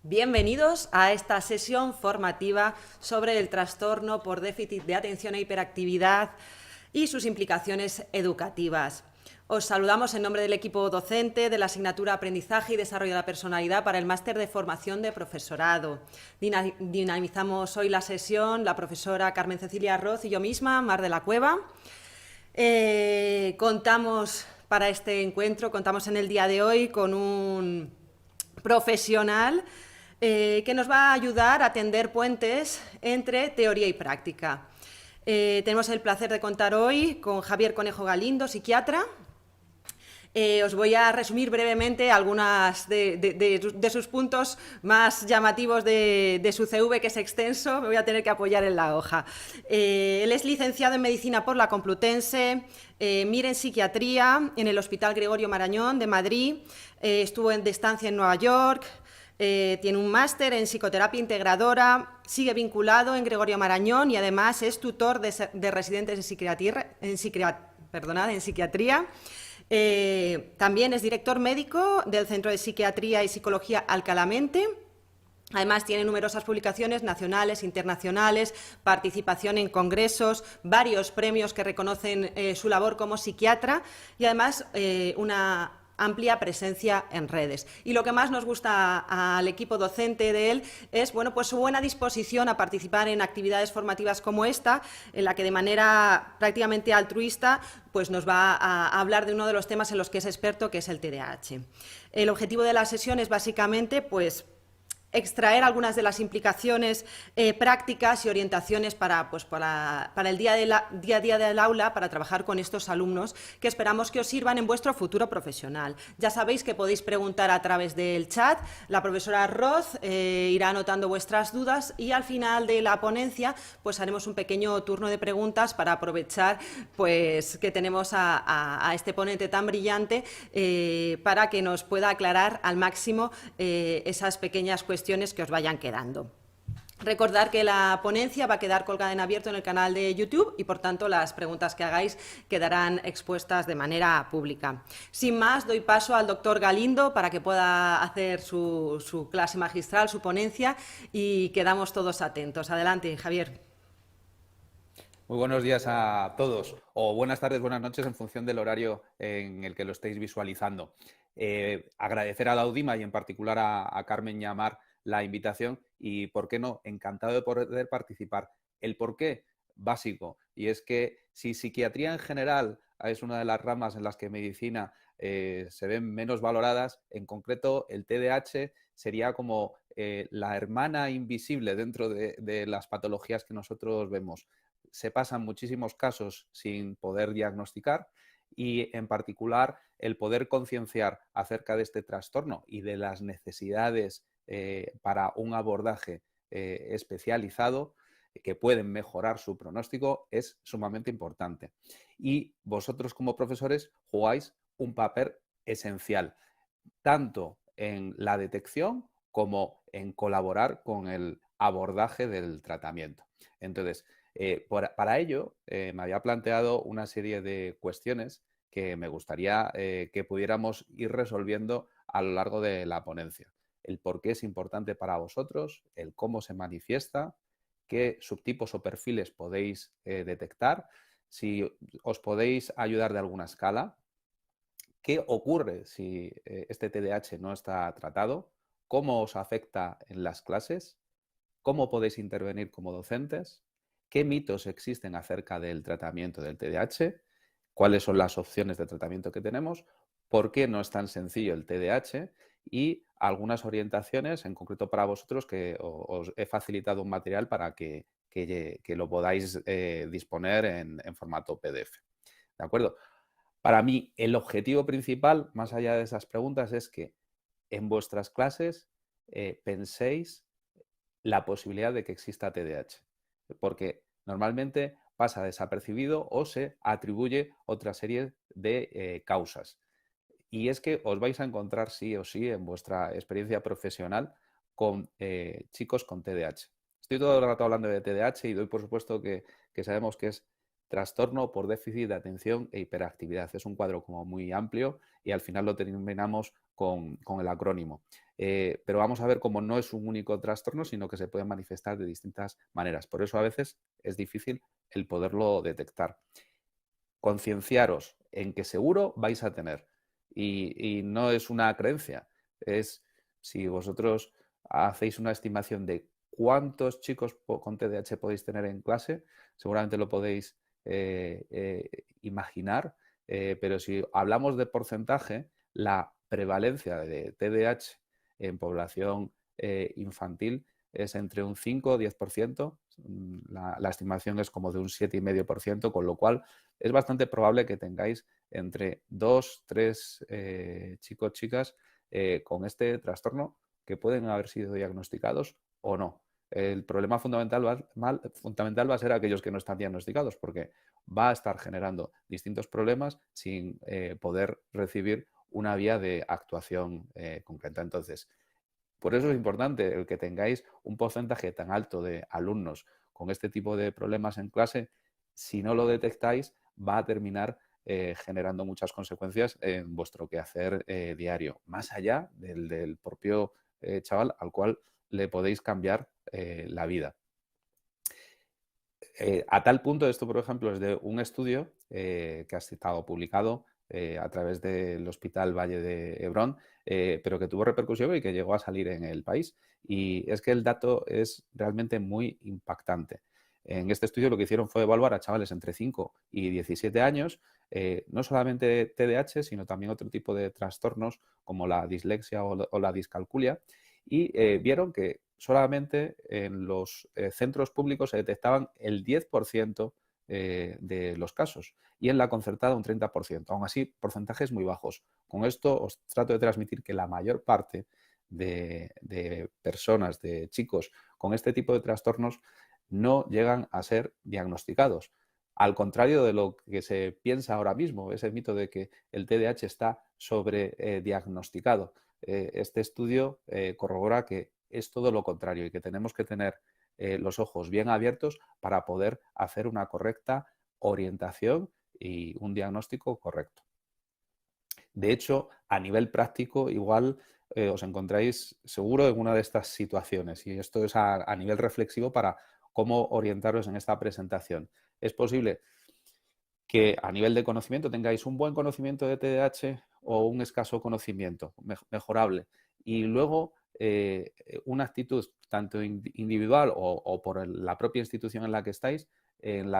Bienvenidos a esta sesión formativa sobre el trastorno por déficit de atención e hiperactividad y sus implicaciones educativas. Os saludamos en nombre del equipo docente de la asignatura Aprendizaje y Desarrollo de la Personalidad para el Máster de Formación de Profesorado. Dinamizamos hoy la sesión la profesora Carmen Cecilia Arroz y yo misma, Mar de la Cueva. Contamos para este encuentro, contamos en el día de hoy con un profesional que nos va a ayudar a tender puentes entre teoría y práctica. Tenemos el placer de contar hoy con Javier Conejo Galindo, psiquiatra. Os voy a resumir brevemente algunas de sus puntos más llamativos de su CV, que es extenso. Me voy a tener que apoyar en la hoja. Él es licenciado en Medicina por la Complutense, MIR en Psiquiatría en el Hospital Gregorio Marañón de Madrid, estuvo de estancia en Nueva York, tiene un máster en psicoterapia integradora, sigue vinculado en Gregorio Marañón y además es tutor de residentes en psiquiatría. También es director médico del Centro de Psiquiatría y Psicología Alcalá Mente. Además, tiene numerosas publicaciones nacionales, internacionales, participación en congresos, varios premios que reconocen su labor como psiquiatra y además una amplia presencia en redes. Y lo que más nos gusta al equipo docente de él es pues su buena disposición a participar en actividades formativas como esta, en la que de manera prácticamente altruista pues nos va a hablar de uno de los temas en los que es experto, que es el TDAH. El objetivo de la sesión es básicamente extraer algunas de las implicaciones prácticas y orientaciones para el día a día del aula, para trabajar con estos alumnos, que esperamos que os sirvan en vuestro futuro profesional. Ya sabéis que podéis preguntar a través del chat, la profesora Roz irá anotando vuestras dudas y al final de la ponencia pues haremos un pequeño turno de preguntas para aprovechar que tenemos a este ponente tan brillante para que nos pueda aclarar al máximo esas pequeñas cuestiones que os vayan quedando. Recordad que la ponencia va a quedar colgada en abierto en el canal de YouTube y, por tanto, las preguntas que hagáis quedarán expuestas de manera pública. Sin más, doy paso al doctor Galindo para que pueda hacer su clase magistral, su ponencia, y quedamos todos atentos. Adelante, Javier. Muy buenos días a todos, o buenas tardes, buenas noches, en función del horario en el que lo estéis visualizando. Agradecer a la Audima y en particular a Carmen y a Mar la invitación y, ¿por qué no?, encantado de poder participar. El por qué, básico, y es que si psiquiatría en general es una de las ramas en las que medicina se ven menos valoradas, en concreto el TDAH sería como la hermana invisible dentro de las patologías que nosotros vemos. Se pasan muchísimos casos sin poder diagnosticar y, en particular, el poder concienciar acerca de este trastorno y de las necesidades para un abordaje especializado que pueden mejorar su pronóstico es sumamente importante. Y vosotros, como profesores, jugáis un papel esencial, tanto en la detección como en colaborar con el abordaje del tratamiento. Entonces, para ello, me había planteado una serie de cuestiones que me gustaría que pudiéramos ir resolviendo a lo largo de la ponencia. El por qué es importante para vosotros, el cómo se manifiesta, qué subtipos o perfiles podéis detectar, si os podéis ayudar de alguna escala, qué ocurre si este TDAH no está tratado, cómo os afecta en las clases, cómo podéis intervenir como docentes, qué mitos existen acerca del tratamiento del TDAH, cuáles son las opciones de tratamiento que tenemos, por qué no es tan sencillo el TDAH y algunas orientaciones en concreto para vosotros, que os he facilitado un material para que lo podáis disponer en formato PDF. ¿De acuerdo? Para mí, el objetivo principal, más allá de esas preguntas, es que en vuestras clases penséis la posibilidad de que exista TDAH, porque normalmente pasa desapercibido o se atribuye otra serie de causas. Y es que os vais a encontrar sí o sí en vuestra experiencia profesional con chicos con TDAH. Estoy todo el rato hablando de TDAH y doy por supuesto que sabemos que es trastorno por déficit de atención e hiperactividad. Es un cuadro como muy amplio y al final lo terminamos con el acrónimo. Pero vamos a ver cómo no es un único trastorno, sino que se puede manifestar de distintas maneras. Por eso a veces es difícil el poderlo detectar. Concienciaros en que seguro vais a tener. Y no es una creencia, es si vosotros hacéis una estimación de cuántos chicos con TDAH podéis tener en clase, seguramente lo podéis imaginar, pero si hablamos de porcentaje, la prevalencia de TDAH en población infantil es entre un 5 o 10%. La estimación es como de un 7,5%, con lo cual es bastante probable que tengáis entre 2, 3 chicos, chicas con este trastorno que pueden haber sido diagnosticados o no. El problema fundamental va a ser aquellos que no están diagnosticados, porque va a estar generando distintos problemas sin poder recibir una vía de actuación concreta. Entonces, por eso es importante el que tengáis un porcentaje tan alto de alumnos con este tipo de problemas en clase. Si no lo detectáis, va a terminar generando muchas consecuencias en vuestro quehacer diario, más allá del propio chaval al cual le podéis cambiar la vida. A tal punto, esto por ejemplo es de un estudio que ha estado publicado a través del Hospital Valle de Hebrón, pero que tuvo repercusión y que llegó a salir en el país. Y es que el dato es realmente muy impactante. En este estudio lo que hicieron fue evaluar a chavales entre 5 y 17 años, no solamente TDAH, sino también otro tipo de trastornos como la dislexia o la discalculia, y vieron que solamente en los centros públicos se detectaban el 10% de los casos y en la concertada un 30%. Aún así, porcentajes muy bajos. Con esto os trato de transmitir que la mayor parte de personas, de chicos con este tipo de trastornos no llegan a ser diagnosticados. Al contrario de lo que se piensa ahora mismo, ese mito de que el TDAH está sobrediagnosticado. Este estudio corrobora que es todo lo contrario y que tenemos que tener los ojos bien abiertos para poder hacer una correcta orientación y un diagnóstico correcto. De hecho, a nivel práctico, igual os encontráis seguro en una de estas situaciones y esto es a nivel reflexivo para cómo orientaros en esta presentación. Es posible que a nivel de conocimiento tengáis un buen conocimiento de TDAH o un escaso conocimiento, mejorable. Y luego una actitud tanto individual o por la propia institución en la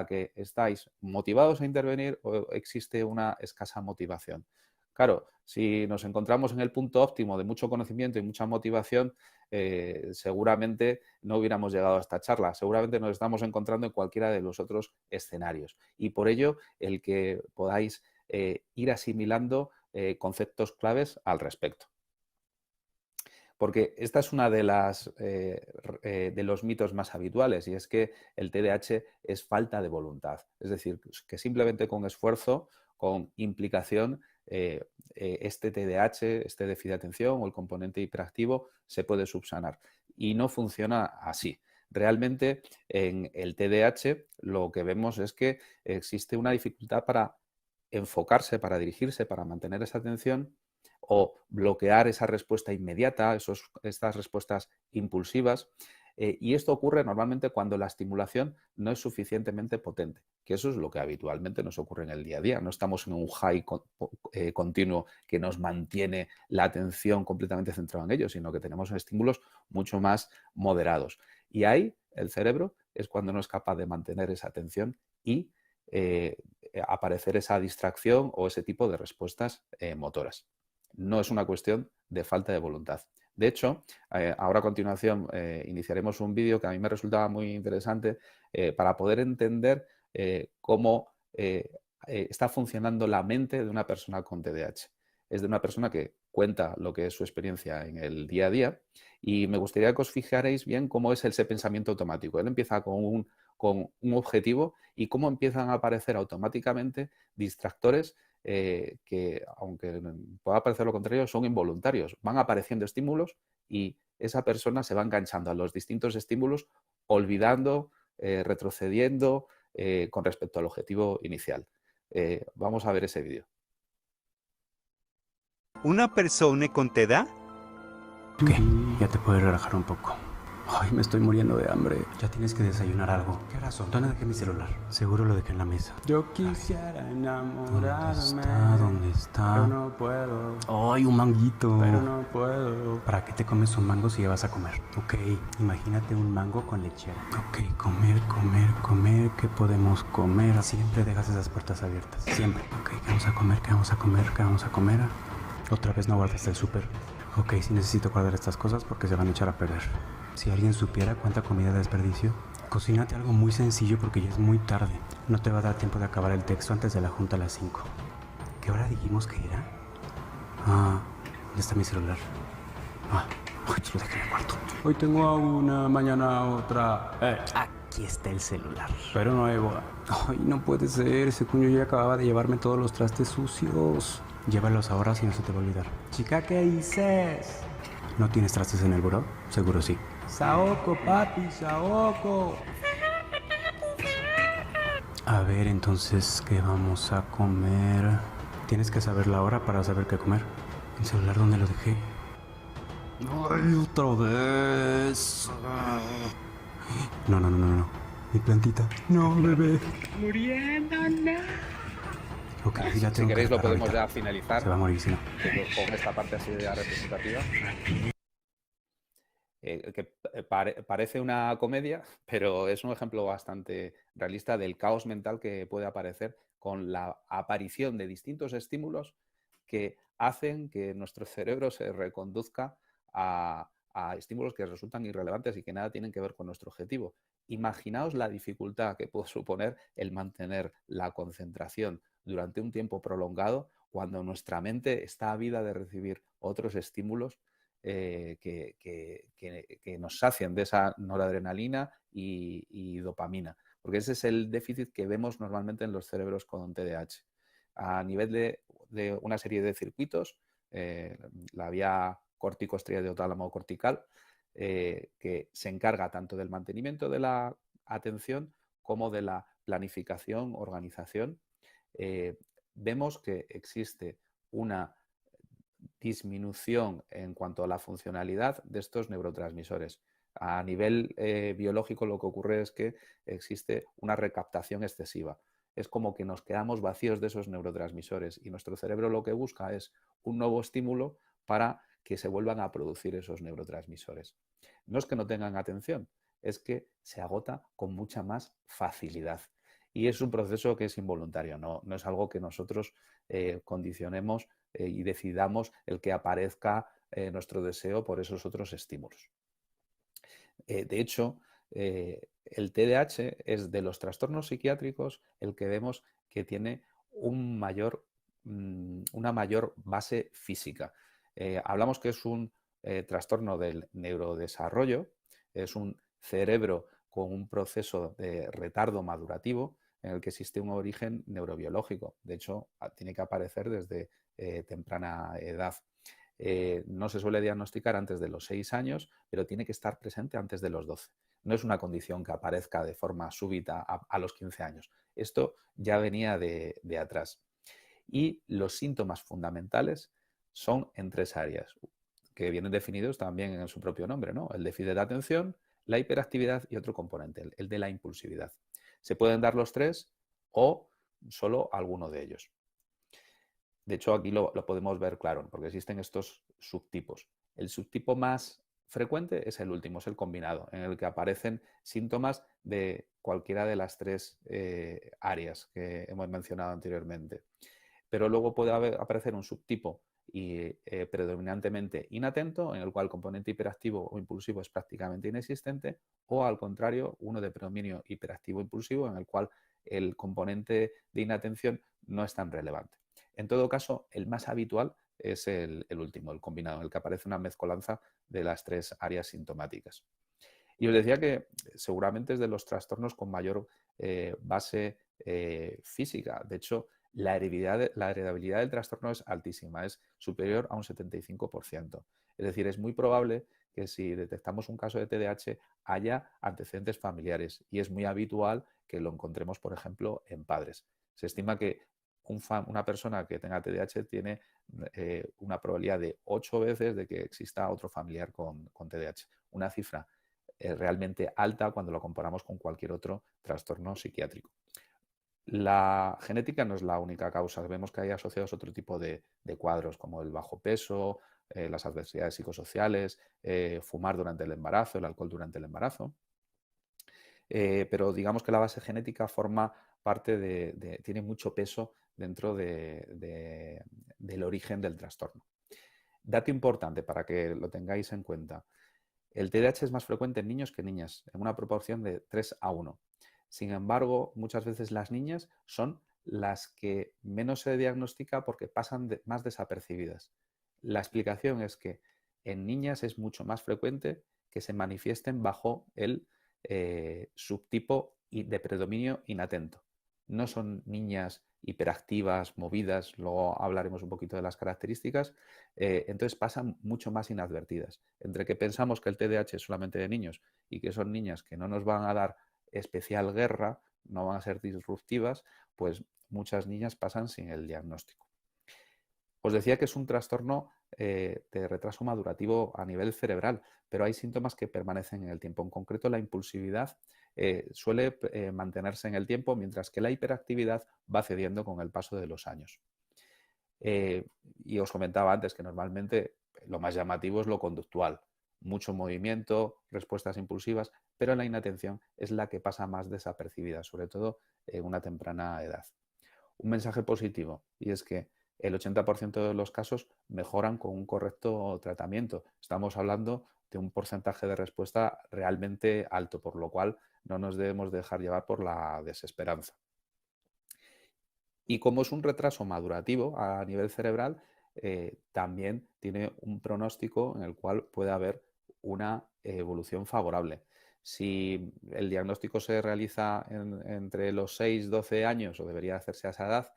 que estáis motivados a intervenir o existe una escasa motivación. Claro, si nos encontramos en el punto óptimo de mucho conocimiento y mucha motivación, seguramente no hubiéramos llegado a esta charla. Seguramente nos estamos encontrando en cualquiera de los otros escenarios. Y por ello, el que podáis ir asimilando conceptos claves al respecto. Porque esta es una de los mitos más habituales y es que el TDAH es falta de voluntad. Es decir, que simplemente con esfuerzo, con implicación, este TDAH, este déficit de atención o el componente hiperactivo se puede subsanar. Y no funciona así. Realmente en el TDAH lo que vemos es que existe una dificultad para enfocarse, para dirigirse, para mantener esa atención o bloquear esa respuesta inmediata, estas respuestas impulsivas. Y esto ocurre normalmente cuando la estimulación no es suficientemente potente, que eso es lo que habitualmente nos ocurre en el día a día. No estamos en un high continuo que nos mantiene la atención completamente centrada en ello, sino que tenemos estímulos mucho más moderados. Y ahí el cerebro es cuando no es capaz de mantener esa atención y aparecer esa distracción o ese tipo de respuestas motoras. No es una cuestión de falta de voluntad. De hecho, ahora a continuación iniciaremos un vídeo que a mí me resultaba muy interesante para poder entender cómo está funcionando la mente de una persona con TDAH. Es de una persona que cuenta lo que es su experiencia en el día a día y me gustaría que os fijarais bien cómo es ese pensamiento automático. Él empieza con un objetivo y cómo empiezan a aparecer automáticamente distractores que, aunque pueda parecer lo contrario, son involuntarios. Van apareciendo estímulos y esa persona se va enganchando a los distintos estímulos, olvidando, retrocediendo, con respecto al objetivo inicial. Vamos a ver ese vídeo. ¿Una persona con TDA? Ok, ya te puedes relajar un poco. Ay, me estoy muriendo de hambre. Ya tienes que desayunar algo. ¿Qué horas son? ¿Dónde dejé mi celular? Seguro lo dejé en la mesa. Yo quisiera enamorarme. ¿Dónde está? Pero no puedo. Ay, un manguito. Pero no puedo. ¿Para qué te comes un mango si ya vas a comer? Ok, imagínate un mango con lechera. Ok, comer. ¿Qué podemos comer? Siempre dejas esas puertas abiertas. Siempre. Ok, ¿qué vamos a comer? Otra vez no guardaste el súper. Ok, sí necesito guardar estas cosas porque se van a echar a perder. Si alguien supiera cuánta comida desperdicio, cocínate algo muy sencillo porque ya es muy tarde. No te va a dar tiempo de acabar el texto antes de la junta a las 5. ¿Qué hora dijimos que era? ¿Dónde está mi celular? Lo dejé en el cuarto. Hoy tengo una, mañana otra. Aquí está el celular. Pero nuevo. Ay, no puede ser. Ese cuño ya acababa de llevarme todos los trastes sucios. Llévalos ahora si no se te va a olvidar. Chica, ¿qué dices? ¿No tienes trastes en el buró? Seguro sí. Saoko, papi, Saoko. A ver, entonces, ¿qué vamos a comer? Tienes que saber la hora para saber qué comer. ¿El celular dónde lo dejé? ¡Ay, otra vez! No. Mi plantita. No, bebé. Muriéndome. Ok, ya si queréis lo podemos ya finalizar. Se va a morir, si no. Con esta parte así de representativa. Que parece una comedia, pero es un ejemplo bastante realista del caos mental que puede aparecer con la aparición de distintos estímulos que hacen que nuestro cerebro se reconduzca a estímulos que resultan irrelevantes y que nada tienen que ver con nuestro objetivo. Imaginaos la dificultad que puede suponer el mantener la concentración durante un tiempo prolongado cuando nuestra mente está ávida de recibir otros estímulos que nos sacien de esa noradrenalina y dopamina, porque ese es el déficit que vemos normalmente en los cerebros con TDAH. A nivel de una serie de circuitos, la vía córtico-estriadotálamo cortical, que se encarga tanto del mantenimiento de la atención como de la planificación, organización, vemos que existe una disminución en cuanto a la funcionalidad de estos neurotransmisores. A nivel biológico lo que ocurre es que existe una recaptación excesiva. Es como que nos quedamos vacíos de esos neurotransmisores y nuestro cerebro lo que busca es un nuevo estímulo para que se vuelvan a producir esos neurotransmisores. No es que no tengan atención, es que se agota con mucha más facilidad. Y es un proceso que es involuntario, no es algo que nosotros condicionemos y decidamos el que aparezca nuestro deseo por esos otros estímulos. De hecho, el TDAH es de los trastornos psiquiátricos el que vemos que tiene una mayor base física. Hablamos que es un trastorno del neurodesarrollo, es un cerebro con un proceso de retardo madurativo en el que existe un origen neurobiológico. De hecho, tiene que aparecer desde temprana edad. No se suele diagnosticar antes de los 6 años, pero tiene que estar presente antes de los 12. No es una condición que aparezca de forma súbita a los 15 años. Esto ya venía de atrás. Y los síntomas fundamentales son en 3 áreas, que vienen definidos también en su propio nombre, ¿no? El déficit de atención, la hiperactividad y otro componente, el de la impulsividad. Se pueden dar los 3 o solo alguno de ellos. De hecho, aquí lo podemos ver claro, porque existen estos subtipos. El subtipo más frecuente es el último, es el combinado, en el que aparecen síntomas de cualquiera de las 3 áreas que hemos mencionado anteriormente. Pero luego puede aparecer un subtipo predominantemente inatento, en el cual el componente hiperactivo o impulsivo es prácticamente inexistente, o al contrario, uno de predominio hiperactivo impulsivo, en el cual el componente de inatención no es tan relevante. En todo caso, el más habitual es el último, el combinado, en el que aparece una mezcolanza de las 3 áreas sintomáticas. Y os decía que seguramente es de los trastornos con mayor base física. De hecho, la heredabilidad del trastorno es altísima, es superior a un 75%. Es decir, es muy probable que si detectamos un caso de TDAH haya antecedentes familiares y es muy habitual que lo encontremos, por ejemplo, en padres. Se estima que una persona que tenga TDAH tiene una probabilidad de 8 veces de que exista otro familiar con TDAH. Una cifra realmente alta cuando lo comparamos con cualquier otro trastorno psiquiátrico. La genética no es la única causa. Vemos que hay asociados otro tipo de cuadros como el bajo peso, las adversidades psicosociales, fumar durante el embarazo, el alcohol durante el embarazo. Pero digamos que la base genética forma parte tiene mucho peso dentro del origen del trastorno. Dato importante para que lo tengáis en cuenta. El TDAH es más frecuente en niños que en niñas, en una proporción de 3:1. Sin embargo, muchas veces las niñas son las que menos se diagnostica porque pasan más desapercibidas. La explicación es que en niñas es mucho más frecuente que se manifiesten bajo el subtipo de predominio inatento. No son niñas hiperactivas, movidas, luego hablaremos un poquito de las características, entonces pasan mucho más inadvertidas. Entre que pensamos que el TDAH es solamente de niños y que son niñas que no nos van a dar especial guerra, no van a ser disruptivas, pues muchas niñas pasan sin el diagnóstico. Os decía que es un trastorno de retraso madurativo a nivel cerebral, pero hay síntomas que permanecen en el tiempo. En concreto, la impulsividad suele mantenerse en el tiempo, mientras que la hiperactividad va cediendo con el paso de los años. Y os comentaba antes que normalmente lo más llamativo es lo conductual. Mucho movimiento, respuestas impulsivas, pero la inatención es la que pasa más desapercibida, sobre todo en una temprana edad. Un mensaje positivo, y es que el 80% de los casos mejoran con un correcto tratamiento. Estamos hablando de un porcentaje de respuesta realmente alto, por lo cual no nos debemos dejar llevar por la desesperanza. Y como es un retraso madurativo a nivel cerebral, también tiene un pronóstico en el cual puede haber una evolución favorable. Si el diagnóstico se realiza entre los 6-12 años, o debería hacerse a esa edad,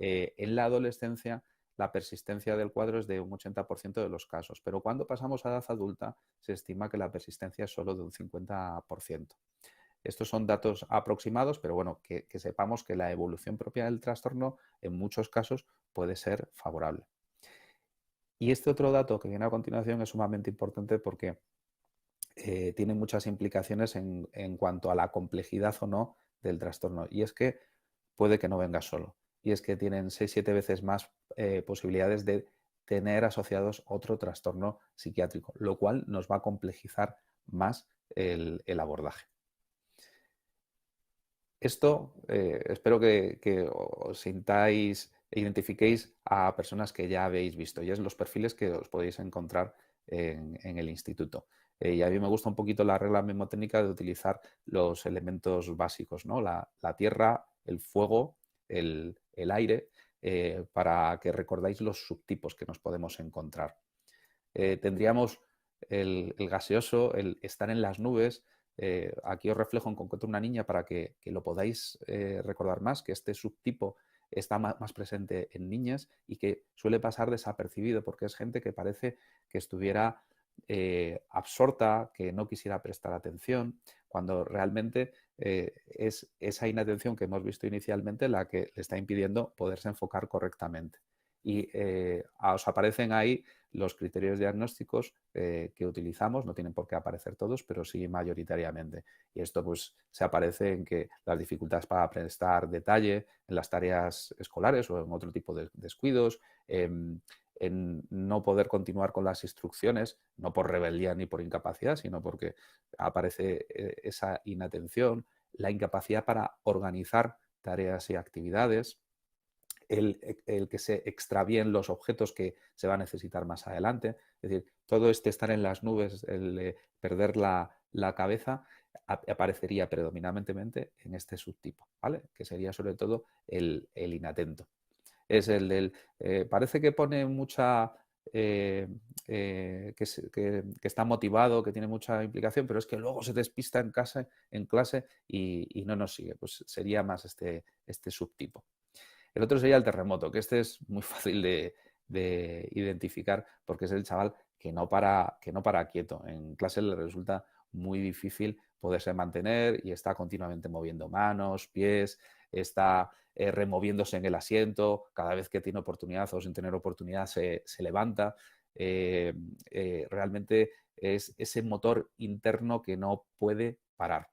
en la adolescencia la persistencia del cuadro es de un 80% de los casos, pero cuando pasamos a edad adulta se estima que la persistencia es solo de un 50%. Estos son datos aproximados, pero bueno, que sepamos que la evolución propia del trastorno en muchos casos puede ser favorable. Y este otro dato que viene a continuación es sumamente importante porque tiene muchas implicaciones en cuanto a la complejidad o no del trastorno. Y es que puede que no venga solo. Y es que tienen 6-7 veces más posibilidades de tener asociados otro trastorno psiquiátrico, lo cual nos va a complejizar más el abordaje. Esto espero que os sintáis e identifiquéis a personas que ya habéis visto, y es los perfiles que os podéis encontrar en el instituto. Y a mí me gusta un poquito la regla mnemotécnica de utilizar los elementos básicos, ¿no? La tierra, el fuego, el aire, para que recordáis los subtipos que nos podemos encontrar. Tendríamos el gaseoso, el estar en las nubes. Aquí os reflejo en concreto una niña para que lo podáis recordar más, que este subtipo está más presente en niñas y que suele pasar desapercibido porque es gente que parece que estuviera absorta, que no quisiera prestar atención, cuando realmente es esa inatención que hemos visto inicialmente la que le está impidiendo poderse enfocar correctamente. Y os aparecen ahí los criterios diagnósticos que utilizamos, no tienen por qué aparecer todos, pero sí mayoritariamente. Y esto pues se aparece en que las dificultades para prestar detalle en las tareas escolares o en otro tipo de descuidos, en no poder continuar con las instrucciones, no por rebeldía ni por incapacidad, sino porque aparece esa inatención, la incapacidad para organizar tareas y actividades, el que se extravíen los objetos que se va a necesitar más adelante. Es decir, todo este estar en las nubes, el perder la cabeza, aparecería predominantemente en este subtipo, ¿vale? Que sería sobre todo el inatento. Es el del... parece que pone mucha... que está motivado, que tiene mucha implicación, pero es que luego se despista en clase y no nos sigue. Pues sería más este subtipo. El otro sería el terremoto, que este es muy fácil de identificar porque es el chaval que no para quieto. En clase le resulta muy difícil poderse mantener y está continuamente moviendo manos, pies, está removiéndose en el asiento, cada vez que tiene oportunidad o sin tener oportunidad se levanta. Realmente es ese motor interno que no puede parar.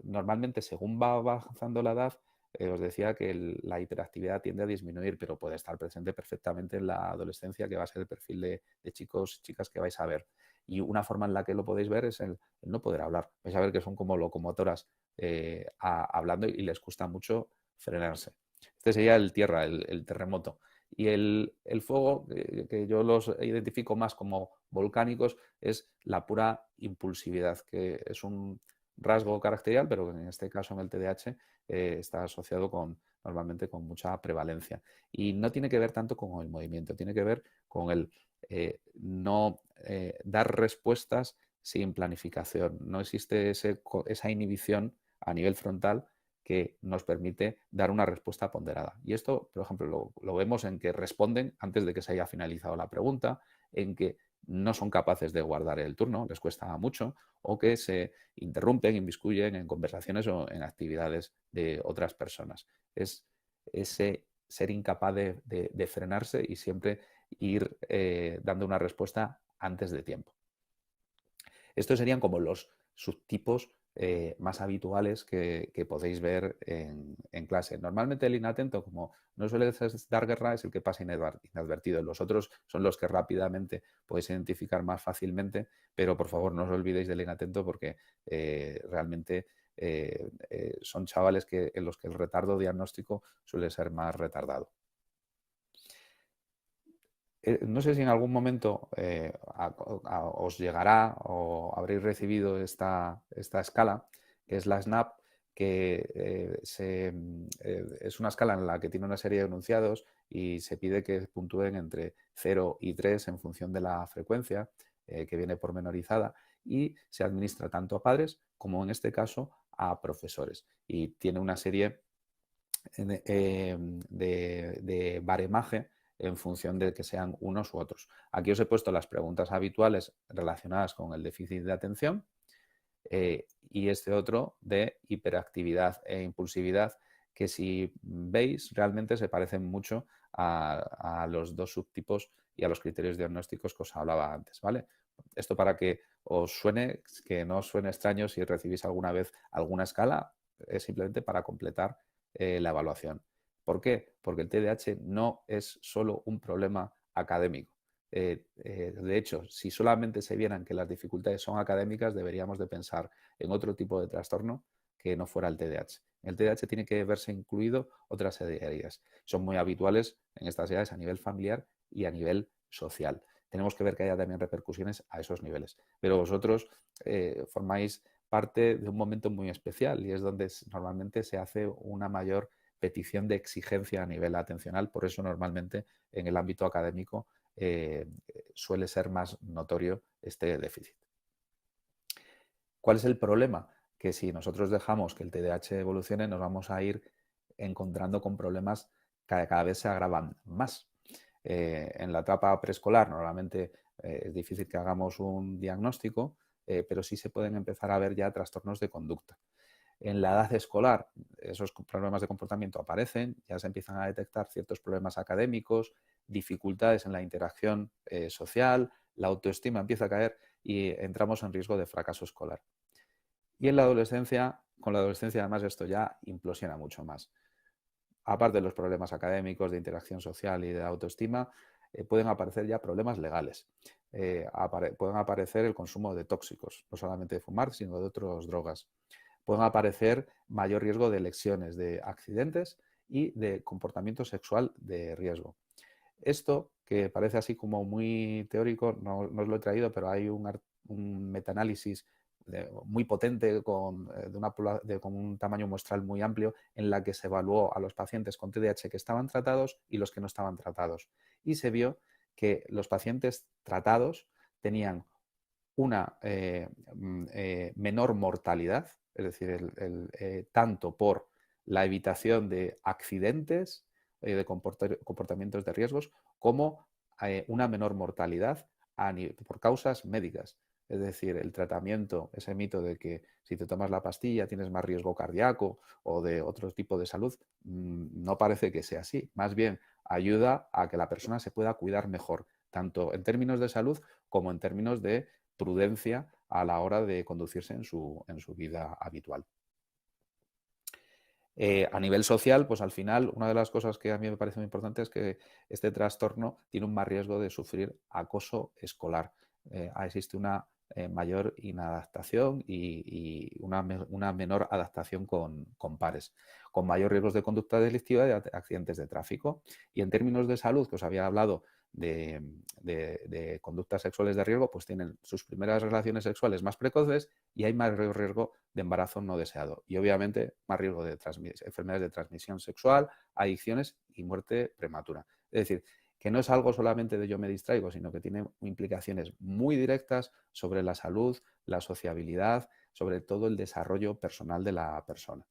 Normalmente, según va avanzando la edad, os decía que la hiperactividad tiende a disminuir, pero puede estar presente perfectamente en la adolescencia, que va a ser el perfil de chicos y chicas que vais a ver. Y una forma en la que lo podéis ver es el no poder hablar. Vais a ver que son como locomotoras hablando y les cuesta mucho frenarse. Este sería el tierra, el terremoto. Y el fuego, que yo los identifico más como volcánicos, es la pura impulsividad, que es un rasgo caracterial, pero en este caso en el TDAH está asociado normalmente con mucha prevalencia. Y no tiene que ver tanto con el movimiento, tiene que ver con el no dar respuestas sin planificación. No existe esa inhibición a nivel frontal que nos permite dar una respuesta ponderada. Y esto, por ejemplo, lo vemos en que responden antes de que se haya finalizado la pregunta, en que no son capaces de guardar el turno, les cuesta mucho, o que se interrumpen, inmiscuyen en conversaciones o en actividades de otras personas. Es ese ser incapaz de frenarse y siempre ir dando una respuesta antes de tiempo. Estos serían como los subtipos más habituales que podéis ver en clase. Normalmente el inatento, como no suele dar guerra, es el que pasa inadvertido. Los otros son los que rápidamente podéis identificar más fácilmente, pero por favor no os olvidéis del inatento porque realmente son chavales en los que el retardo diagnóstico suele ser más retardado. No sé si en algún momento os llegará o habréis recibido esta escala, que es la SNAP, que es una escala en la que tiene una serie de enunciados y se pide que puntúen entre 0 y 3 en función de la frecuencia, que viene pormenorizada, y se administra tanto a padres como, en este caso, a profesores. Y tiene una serie de baremaje en función de que sean unos u otros. Aquí os he puesto las preguntas habituales relacionadas con el déficit de atención y este otro de hiperactividad e impulsividad, que si veis realmente se parecen mucho a los dos subtipos y a los criterios diagnósticos que os hablaba antes, ¿vale? Esto para que os suene, que no os suene extraño si recibís alguna vez alguna escala, es simplemente para completar la evaluación. ¿Por qué? Porque el TDAH no es solo un problema académico. De hecho, si solamente se vieran que las dificultades son académicas, deberíamos de pensar en otro tipo de trastorno que no fuera el TDAH. En el TDAH tiene que verse incluido otras serie de heridas. Son muy habituales en estas edades a nivel familiar y a nivel social. Tenemos que ver que haya también repercusiones a esos niveles. Pero vosotros formáis parte de un momento muy especial y es donde normalmente se hace una mayor petición de exigencia a nivel atencional. Por eso normalmente en el ámbito académico suele ser más notorio este déficit. ¿Cuál es el problema? Que si nosotros dejamos que el TDAH evolucione, nos vamos a ir encontrando con problemas que cada vez se agravan más. En la etapa preescolar normalmente es difícil que hagamos un diagnóstico, pero sí se pueden empezar a ver ya trastornos de conducta. En la edad escolar, esos problemas de comportamiento aparecen, ya se empiezan a detectar ciertos problemas académicos, dificultades en la interacción social, la autoestima empieza a caer y entramos en riesgo de fracaso escolar. Y en la adolescencia, con la adolescencia además esto ya implosiona mucho más. Aparte de los problemas académicos, de interacción social y de autoestima, pueden aparecer ya problemas legales. Pueden aparecer el consumo de tóxicos, no solamente de fumar, sino de otras drogas. Pueden aparecer mayor riesgo de lesiones, de accidentes y de comportamiento sexual de riesgo. Esto, que parece así como muy teórico, no os lo he traído, pero hay un metaanálisis muy potente con un tamaño muestral muy amplio en la que se evaluó a los pacientes con TDAH que estaban tratados y los que no estaban tratados. Y se vio que los pacientes tratados tenían una menor mortalidad, es decir, tanto por la evitación de accidentes, de comportamientos de riesgos, como una menor mortalidad por causas médicas. Es decir, el tratamiento, ese mito de que si te tomas la pastilla tienes más riesgo cardíaco o de otro tipo de salud, no parece que sea así. Más bien, ayuda a que la persona se pueda cuidar mejor, tanto en términos de salud como en términos de prudencia a la hora de conducirse en su vida habitual. A nivel social, pues al final, una de las cosas que a mí me parece muy importante es que este trastorno tiene un más riesgo de sufrir acoso escolar. Existe una mayor inadaptación y una menor adaptación con pares, con mayor riesgos de conducta delictiva y de accidentes de tráfico. Y en términos de salud, que os había hablado de conductas sexuales de riesgo, pues tienen sus primeras relaciones sexuales más precoces y hay más riesgo de embarazo no deseado. Y obviamente más riesgo de enfermedades de transmisión sexual, adicciones y muerte prematura. Es decir, que no es algo solamente de yo me distraigo, sino que tiene implicaciones muy directas sobre la salud, la sociabilidad, sobre todo el desarrollo personal de la persona.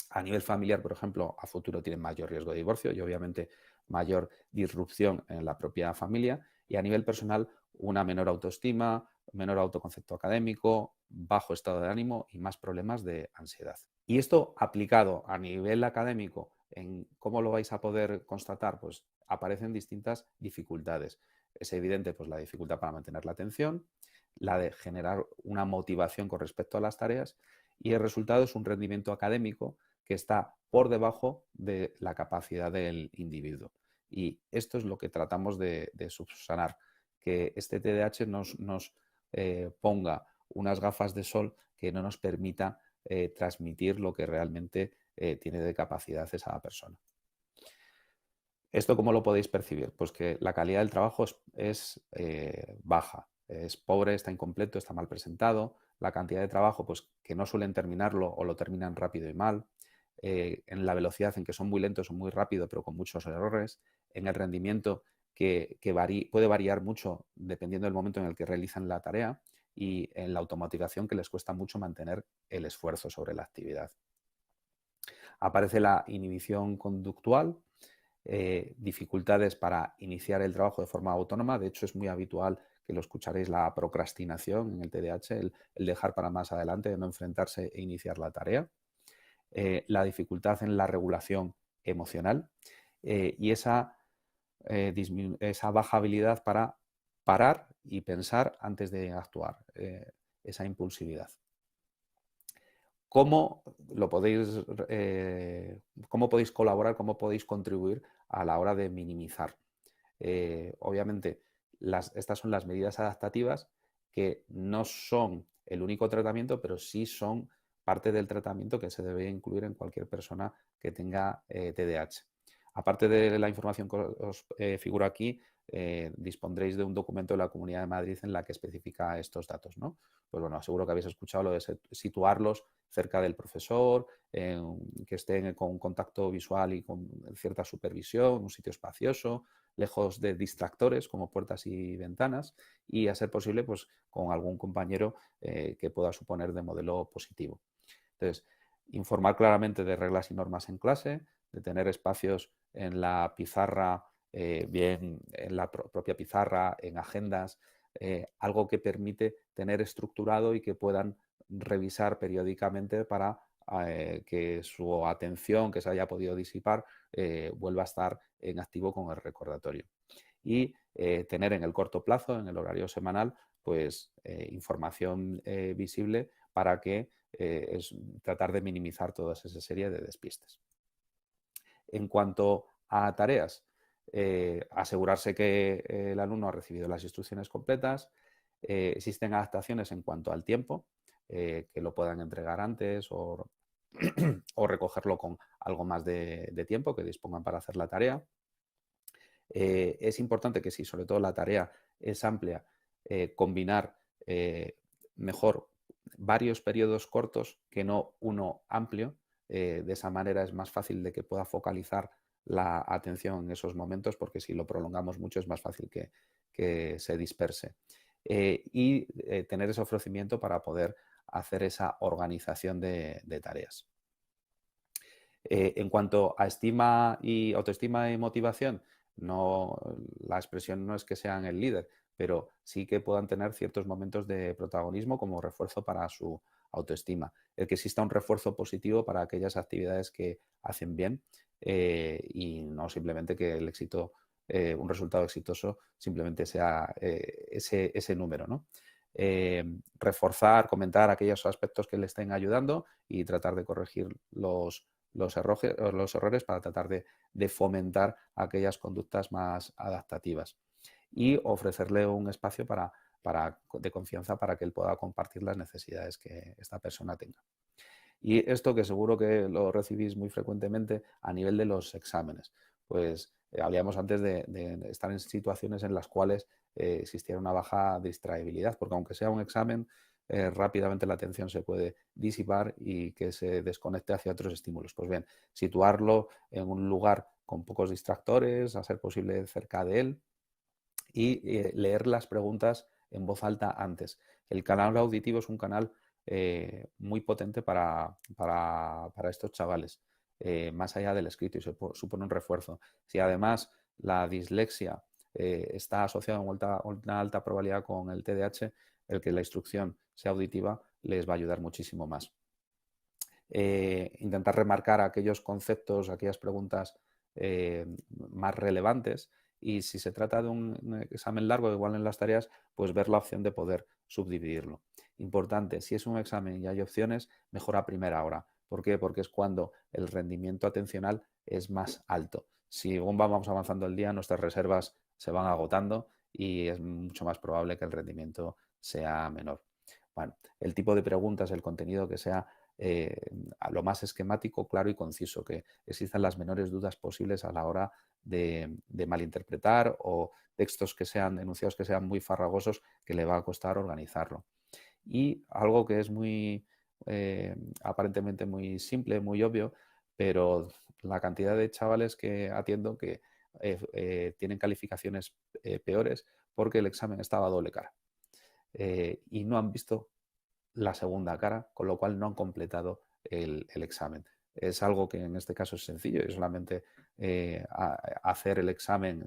A nivel familiar, por ejemplo, a futuro tienen mayor riesgo de divorcio y obviamente mayor disrupción en la propia familia, y a nivel personal una menor autoestima, menor autoconcepto académico, bajo estado de ánimo y más problemas de ansiedad. Y esto aplicado a nivel académico, ¿en cómo lo vais a poder constatar? Pues aparecen distintas dificultades. Es evidente pues, la dificultad para mantener la atención, la de generar una motivación con respecto a las tareas, y el resultado es un rendimiento académico que está por debajo de la capacidad del individuo. Y esto es lo que tratamos de subsanar, que este TDAH nos ponga unas gafas de sol que no nos permita transmitir lo que realmente tiene de capacidad esa persona. ¿Esto cómo lo podéis percibir? Pues que la calidad del trabajo es baja, es pobre, está incompleto, está mal presentado. La cantidad de trabajo, pues que no suelen terminarlo o lo terminan rápido y mal. En la velocidad en que son muy lentos o muy rápido, pero con muchos errores. En el rendimiento que puede variar mucho dependiendo del momento en el que realizan la tarea. Y en la automatización, que les cuesta mucho mantener el esfuerzo sobre la actividad. Aparece la inhibición conductual, dificultades para iniciar el trabajo de forma autónoma. De hecho, es muy habitual que lo escucharéis, la procrastinación en el TDAH, el dejar para más adelante, no enfrentarse e iniciar la tarea. La dificultad en la regulación emocional y esa baja habilidad para parar y pensar antes de actuar, esa impulsividad. ¿Cómo podéis colaborar, cómo podéis contribuir a la hora de minimizar? Obviamente, estas son las medidas adaptativas que no son el único tratamiento, pero sí son parte del tratamiento que se debe incluir en cualquier persona que tenga TDAH. Aparte de la información que os figuro aquí, dispondréis de un documento de la Comunidad de Madrid en la que especifica estos datos, ¿no? Pues bueno, seguro que habéis escuchado lo de situarlos cerca del profesor, que estén con contacto visual y con cierta supervisión, un sitio espacioso, lejos de distractores como puertas y ventanas, y a ser posible pues con algún compañero que pueda suponer de modelo positivo. Entonces, informar claramente de reglas y normas en clase, de tener espacios en la pizarra, bien en la propia pizarra, en agendas, algo que permite tener estructurado y que puedan revisar periódicamente para que su atención que se haya podido disipar vuelva a estar en activo con el recordatorio. Y tener en el corto plazo, en el horario semanal, pues información visible para que tratar de minimizar toda esa serie de despistes. En cuanto a tareas, asegurarse que el alumno ha recibido las instrucciones completas. Existen adaptaciones en cuanto al tiempo, que lo puedan entregar antes o recogerlo con algo más de tiempo que dispongan para hacer la tarea. Es importante que si sobre todo la tarea es amplia, combinar mejor varios periodos cortos que no uno amplio. De esa manera es más fácil de que pueda focalizar la atención en esos momentos, porque si lo prolongamos mucho es más fácil que se disperse. Y tener ese ofrecimiento para poder hacer esa organización de tareas. En cuanto a autoestima y motivación, No, la expresión no es que sean el líder, pero sí que puedan tener ciertos momentos de protagonismo como refuerzo para su autoestima. El que exista un refuerzo positivo para aquellas actividades que hacen bien y no simplemente que el éxito, un resultado exitoso simplemente sea ese número, ¿no? Reforzar, comentar aquellos aspectos que le estén ayudando y tratar de corregir los errores para tratar de fomentar aquellas conductas más adaptativas y ofrecerle un espacio de confianza para que él pueda compartir las necesidades que esta persona tenga. Y esto que seguro que lo recibís muy frecuentemente a nivel de los exámenes. Pues hablábamos antes de estar en situaciones en las cuales existiera una baja distraibilidad, porque aunque sea un examen, rápidamente la atención se puede disipar y que se desconecte hacia otros estímulos. Pues bien, situarlo en un lugar con pocos distractores, a ser posible cerca de él, y leer las preguntas en voz alta antes. El canal auditivo es un canal muy potente para estos chavales, más allá del escrito, y supone un refuerzo. Si además la dislexia está asociada a una alta probabilidad con el TDAH, el que la instrucción sea auditiva les va a ayudar muchísimo más. Intentar remarcar aquellos conceptos, aquellas preguntas más relevantes, y si se trata de un examen largo, igual en las tareas, pues ver la opción de poder subdividirlo. Importante, si es un examen y hay opciones, mejor a primera hora. ¿Por qué? Porque es cuando el rendimiento atencional es más alto. Si vamos avanzando el día, nuestras reservas se van agotando y es mucho más probable que el rendimiento sea menor. Bueno, el tipo de preguntas, el contenido que sea a lo más esquemático, claro y conciso, que existan las menores dudas posibles a la hora de malinterpretar, o textos que sean, enunciados que sean muy farragosos, que le va a costar organizarlo. Y algo que es muy aparentemente muy simple, muy obvio, pero la cantidad de chavales que atiendo que tienen calificaciones peores porque el examen estaba a doble cara y no han visto la segunda cara, con lo cual no han completado el examen. Es algo que en este caso es sencillo, es solamente hacer el examen,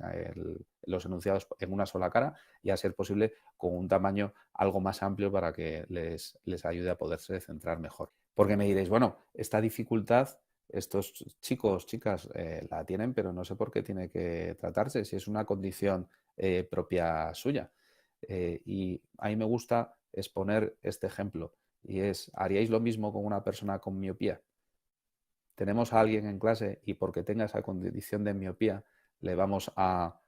los enunciados en una sola cara, y a ser posible con un tamaño algo más amplio para que les ayude a poderse centrar mejor. Porque me diréis, bueno, esta dificultad estos chicos, chicas la tienen, pero no sé por qué tiene que tratarse, si es una condición propia suya. Y a mí me gusta exponer este ejemplo, y es: ¿haríais lo mismo con una persona con miopía? Tenemos a alguien en clase y porque tenga esa condición de miopía le vamos a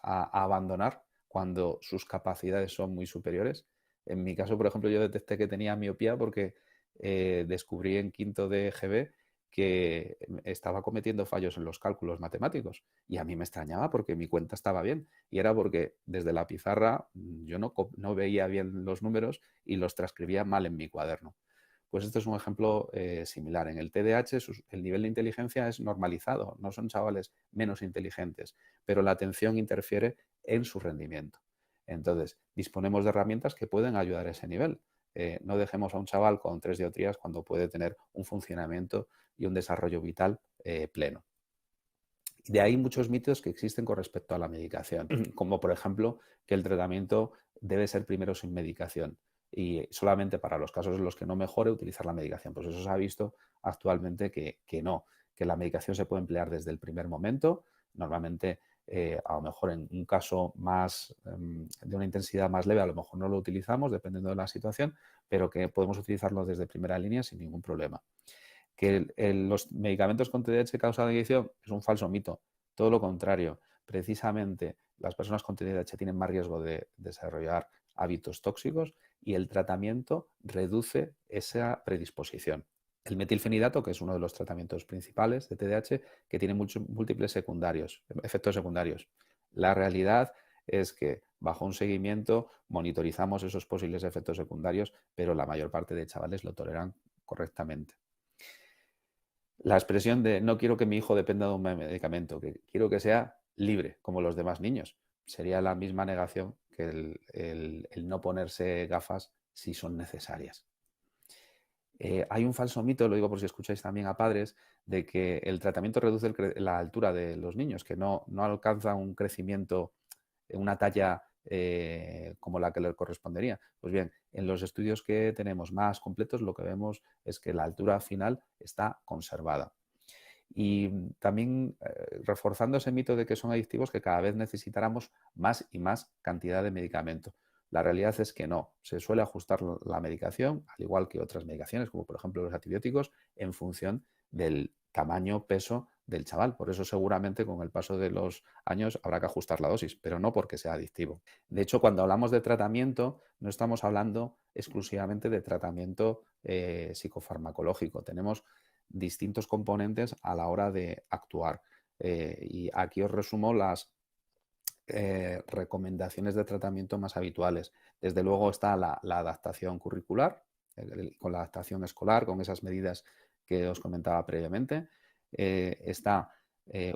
abandonar cuando sus capacidades son muy superiores. En mi caso, por ejemplo, yo detecté que tenía miopía porque descubrí en quinto de GB que estaba cometiendo fallos en los cálculos matemáticos, y a mí me extrañaba porque mi cuenta estaba bien, y era porque desde la pizarra yo no veía bien los números y los transcribía mal en mi cuaderno. Pues este es un ejemplo similar. En el TDAH el nivel de inteligencia es normalizado, no son chavales menos inteligentes, pero la atención interfiere en su rendimiento. Entonces, disponemos de herramientas que pueden ayudar a ese nivel. No dejemos a un chaval con 3 dioptrías cuando puede tener un funcionamiento y un desarrollo vital pleno. De ahí muchos mitos que existen con respecto a la medicación, como por ejemplo que el tratamiento debe ser primero sin medicación y solamente para los casos en los que no mejore utilizar la medicación. Pues eso se ha visto actualmente que no, que la medicación se puede emplear desde el primer momento, normalmente a lo mejor en un caso más de una intensidad más leve, a lo mejor no lo utilizamos dependiendo de la situación, pero que podemos utilizarlo desde primera línea sin ningún problema. Que los medicamentos con TDAH causan adicción es un falso mito. Todo lo contrario, precisamente las personas con TDAH tienen más riesgo de desarrollar hábitos tóxicos y el tratamiento reduce esa predisposición. El metilfenidato, que es uno de los tratamientos principales de TDAH, que tiene múltiples efectos secundarios. La realidad es que bajo un seguimiento monitorizamos esos posibles efectos secundarios, pero la mayor parte de chavales lo toleran correctamente. La expresión de no quiero que mi hijo dependa de un medicamento, que quiero que sea libre, como los demás niños, sería la misma negación que el no ponerse gafas si son necesarias. Hay un falso mito, lo digo por si escucháis también a padres, de que el tratamiento reduce la altura de los niños, que no alcanza un crecimiento, una talla como la que le correspondería. Pues bien, en los estudios que tenemos más completos lo que vemos es que la altura final está conservada. Y también reforzando ese mito de que son adictivos, que cada vez necesitáramos más y más cantidad de medicamento. La realidad es que no, se suele ajustar la medicación, al igual que otras medicaciones, como por ejemplo los antibióticos, en función del tamaño, peso del chaval. Por eso seguramente con el paso de los años habrá que ajustar la dosis, pero no porque sea adictivo. De hecho, cuando hablamos de tratamiento, no estamos hablando exclusivamente de tratamiento psicofarmacológico. Tenemos distintos componentes a la hora de actuar. Y aquí os resumo las recomendaciones de tratamiento más habituales. Desde luego está la adaptación curricular, con la adaptación escolar, con esas medidas que os comentaba previamente. Está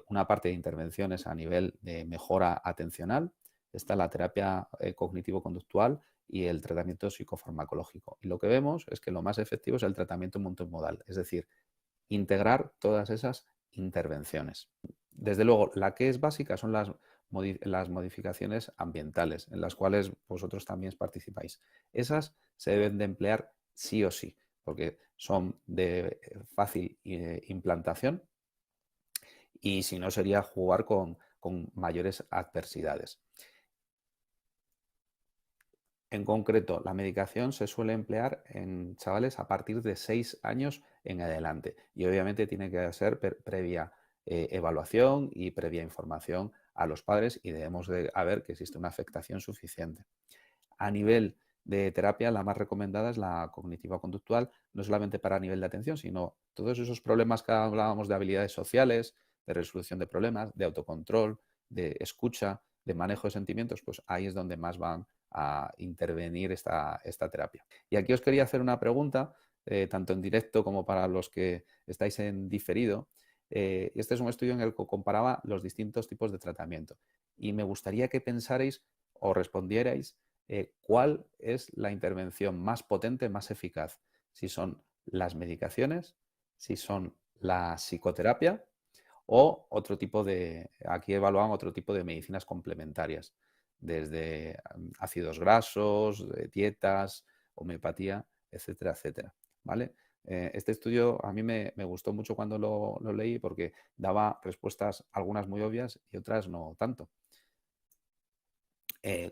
una parte de intervenciones a nivel de mejora atencional. Está la terapia cognitivo-conductual y el tratamiento psicofarmacológico. Y lo que vemos es que lo más efectivo es el tratamiento multimodal, es decir, integrar todas esas intervenciones. Desde luego, la que es básica son las modificaciones ambientales, en las cuales vosotros también participáis. Esas se deben de emplear sí o sí, porque son de fácil implantación y si no sería jugar con mayores adversidades. En concreto, la medicación se suele emplear en chavales a partir de 6 años en adelante y obviamente tiene que ser previa evaluación y previa información a los padres y debemos de ver que existe una afectación suficiente. A nivel de terapia, la más recomendada es la cognitiva conductual, no solamente para nivel de atención, sino todos esos problemas que hablábamos de habilidades sociales, de resolución de problemas, de autocontrol, de escucha, de manejo de sentimientos, pues ahí es donde más van a intervenir esta terapia. Y aquí os quería hacer una pregunta, tanto en directo como para los que estáis en diferido. Este es un estudio en el que comparaba los distintos tipos de tratamiento y me gustaría que pensarais o respondierais cuál es la intervención más potente, más eficaz, si son las medicaciones, si son la psicoterapia o otro tipo de, aquí evaluaban otro tipo de medicinas complementarias, desde ácidos grasos, dietas, homeopatía, etcétera, etcétera, ¿vale? Este estudio a mí me gustó mucho cuando lo leí porque daba respuestas, algunas muy obvias y otras no tanto.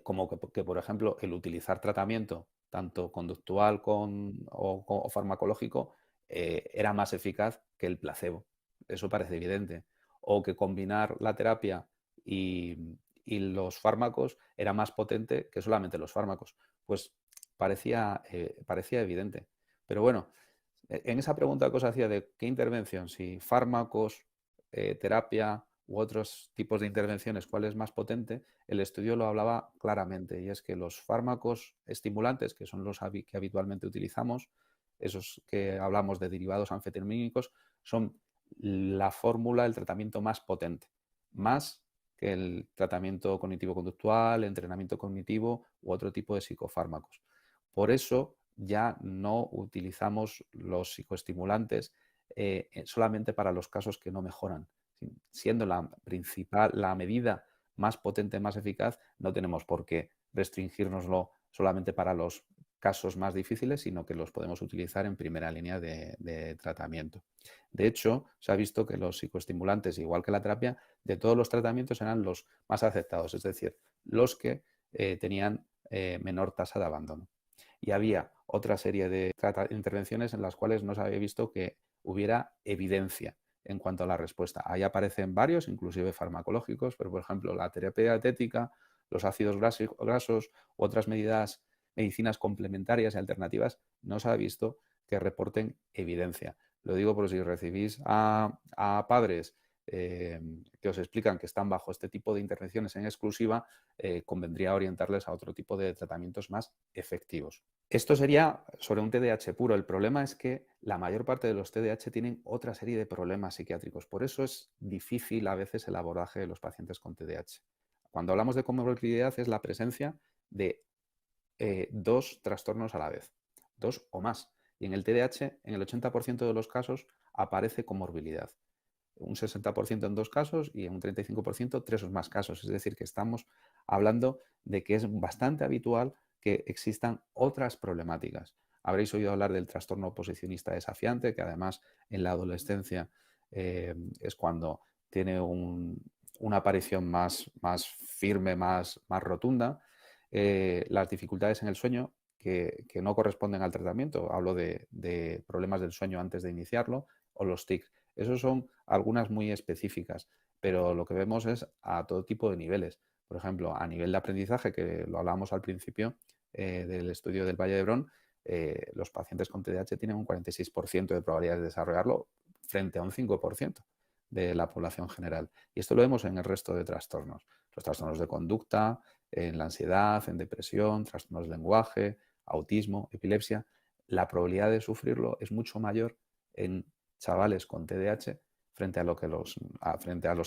Como que, por ejemplo, el utilizar tratamiento, tanto conductual o farmacológico, era más eficaz que el placebo. Eso parece evidente. O que combinar la terapia y los fármacos era más potente que solamente los fármacos. Pues parecía evidente. Pero bueno, en esa pregunta que os hacía de qué intervención, si fármacos, terapia u otros tipos de intervenciones, cuál es más potente, el estudio lo hablaba claramente y es que los fármacos estimulantes, que son los que habitualmente utilizamos, esos que hablamos de derivados anfetamínicos, son la fórmula, el tratamiento más potente, más que el tratamiento cognitivo-conductual, entrenamiento cognitivo u otro tipo de psicofármacos. Por eso ya no utilizamos los psicoestimulantes solamente para los casos que no mejoran. Siendo la medida más potente, más eficaz, no tenemos por qué restringírnoslo solamente para los casos más difíciles, sino que los podemos utilizar en primera línea de tratamiento. De hecho, se ha visto que los psicoestimulantes, igual que la terapia, de todos los tratamientos eran los más aceptados, es decir, los que tenían menor tasa de abandono. Y había otra serie de intervenciones en las cuales no se había visto que hubiera evidencia en cuanto a la respuesta. Ahí aparecen varios, inclusive farmacológicos, pero por ejemplo la terapia dietética, los ácidos grasos u otras medicinas complementarias y alternativas, no se ha visto que reporten evidencia. Lo digo por si recibís a padres que os explican que están bajo este tipo de intervenciones en exclusiva, convendría orientarles a otro tipo de tratamientos más efectivos. Esto sería sobre un TDAH puro. El problema es que la mayor parte de los TDAH tienen otra serie de problemas psiquiátricos. Por eso es difícil a veces el abordaje de los pacientes con TDAH. Cuando hablamos de comorbilidad es la presencia de 2 trastornos a la vez, 2 o más. Y en el TDAH, en el 80% de los casos, aparece comorbilidad. Un 60% en 2 casos y en un 35% 3 o más casos. Es decir, que estamos hablando de que es bastante habitual que existan otras problemáticas. Habréis oído hablar del trastorno oposicionista desafiante, que además en la adolescencia es cuando tiene una aparición más firme, más rotunda. Las dificultades en el sueño que no corresponden al tratamiento, hablo de problemas del sueño antes de iniciarlo, o los tics. Esos son algunas muy específicas, pero lo que vemos es a todo tipo de niveles. Por ejemplo, a nivel de aprendizaje, que lo hablábamos al principio del estudio del Valle de Hebrón, los pacientes con TDAH tienen un 46% de probabilidades de desarrollarlo frente a un 5% de la población general. Y esto lo vemos en el resto de trastornos. Los trastornos de conducta, en la ansiedad, en depresión, trastornos de lenguaje, autismo, epilepsia. La probabilidad de sufrirlo es mucho mayor en chavales con TDAH frente a los